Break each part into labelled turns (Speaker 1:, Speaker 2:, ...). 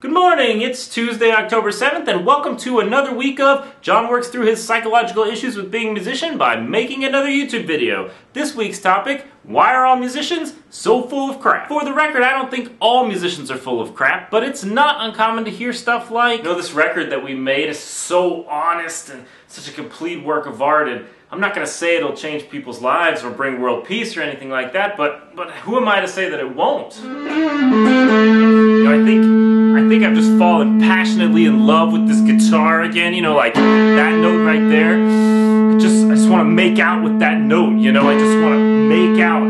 Speaker 1: Good morning, it's Tuesday, October 7th, and welcome to another week of John works through his psychological issues with being a musician by making another YouTube video. This week's topic, why are all musicians so full of crap? For the record, I don't think all musicians are full of crap, but it's not uncommon to hear stuff like, you know, this record that we made is so honest and such a complete work of art, and I'm not going to say it'll change people's lives or bring world peace or anything like that, but who am I to say that it won't? You know, I think I've just fallen passionately in love with this guitar again, you know, like that note right there. I just want to make out with that note, you know, I just want to make out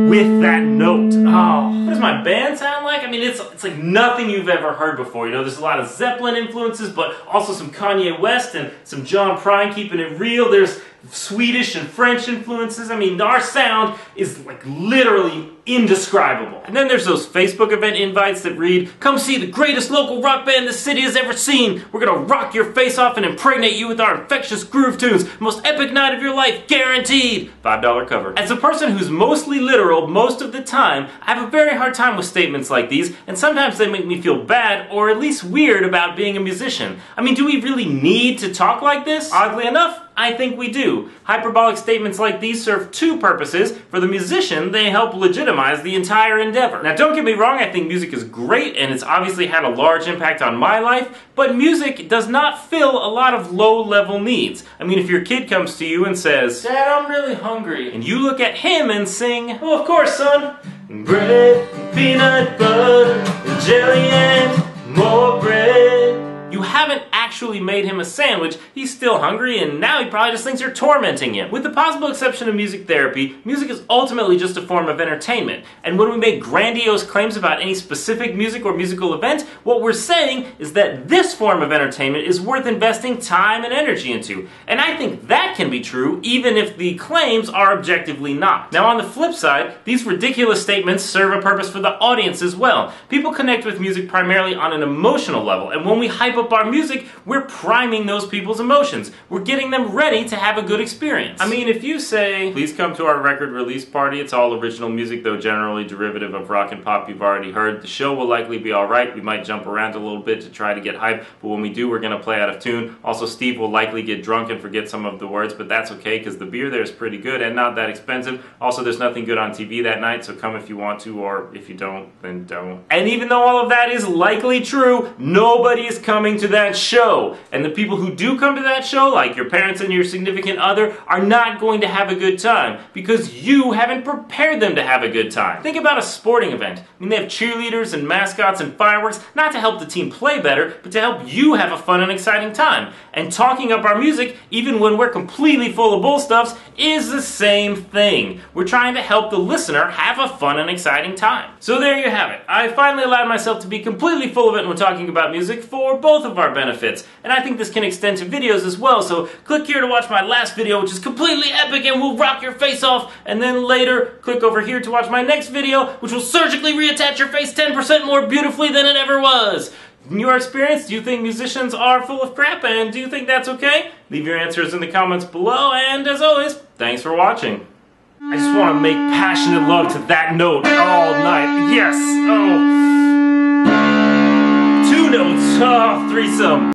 Speaker 1: with that note. Oh, what does my band sound like? I mean, it's like nothing you've ever heard before, you know, there's a lot of Zeppelin influences, but also some Kanye West and some John Prine keeping it real. There's Swedish and French influences. I mean, our sound is like literally indescribable. And then there's those Facebook event invites that read, "Come see the greatest local rock band this city has ever seen. We're gonna rock your face off and impregnate you with our infectious groove tunes. Most epic night of your life, guaranteed." $5 cover. As a person who's mostly literal most of the time, I have a very hard time with statements like these, and sometimes they make me feel bad or at least weird about being a musician. I mean, do we really need to talk like this? Oddly enough, I think we do. Hyperbolic statements like these serve two purposes. For the musician, they help legitimize the entire endeavor. Now, don't get me wrong, I think music is great, and it's obviously had a large impact on my life, but music does not fill a lot of low-level needs. I mean, if your kid comes to you and says, "Dad, I'm really hungry," and you look at him and sing, "Oh, of course, son. Bread, and peanut butter, and jelly, and more bread." You haven't actually made him a sandwich, he's still hungry, and now he probably just thinks you're tormenting him. With the possible exception of music therapy, music is ultimately just a form of entertainment. And when we make grandiose claims about any specific music or musical event, what we're saying is that this form of entertainment is worth investing time and energy into. And I think that can be true, even if the claims are objectively not. Now on the flip side, these ridiculous statements serve a purpose for the audience as well. People connect with music primarily on an emotional level, and when we hype up our music, we're priming those people's emotions. We're getting them ready to have a good experience. I mean, if you say, "Please come to our record release party, it's all original music, though generally derivative of rock and pop you've already heard. The show will likely be alright, we might jump around a little bit to try to get hype, but when we do, we're gonna play out of tune. Also, Steve will likely get drunk and forget some of the words, but that's okay, because the beer there is pretty good and not that expensive. Also, there's nothing good on TV that night, so come if you want to, or if you don't, then don't." And even though all of that is likely true, nobody is coming to that show. And the people who do come to that show, like your parents and your significant other, are not going to have a good time because you haven't prepared them to have a good time. Think about a sporting event. I mean, they have cheerleaders and mascots and fireworks, not to help the team play better, but to help you have a fun and exciting time. And talking up our music, even when we're completely full of bull stuffs, is the same thing. We're trying to help the listener have a fun and exciting time. So there you have it. I finally allowed myself to be completely full of it when talking about music for both of our benefits. And I think this can extend to videos as well, so click here to watch my last video, which is completely epic and will rock your face off, and then later click over here to watch my next video, which will surgically reattach your face 10% more beautifully than it ever was. In your experience, do you think musicians are full of crap, and do you think that's okay? Leave your answers in the comments below, and as always, thanks for watching. I just want to make passionate love to that note all night. Yes! Oh! 2 notes! Oh, threesome!